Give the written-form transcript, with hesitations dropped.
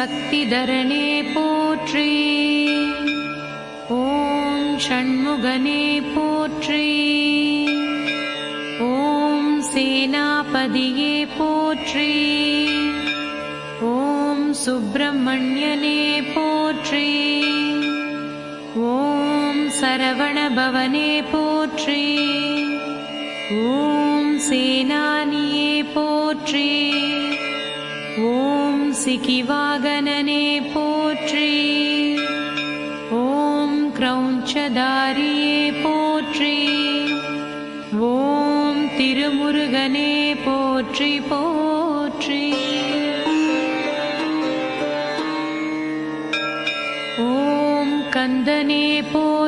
சக்திதரனே போற்றி. ஓம் ஷண்முகனே போற்றி. ஓம் சேனாபதியே போற்றி. ஓம் சுப்பிரமணியனே போற்றி. ஓம் சரவணபவனே போற்றி. ஓம் சேனானியே போற்றி. ஓம் சிகிவாகனனே போற்றி. ஓம் கிரௌஞ்சதாரியே போற்றி. ஓம் திருமுருகனே போற்றி போற்றி. ஓம் கந்தனே போற்றி.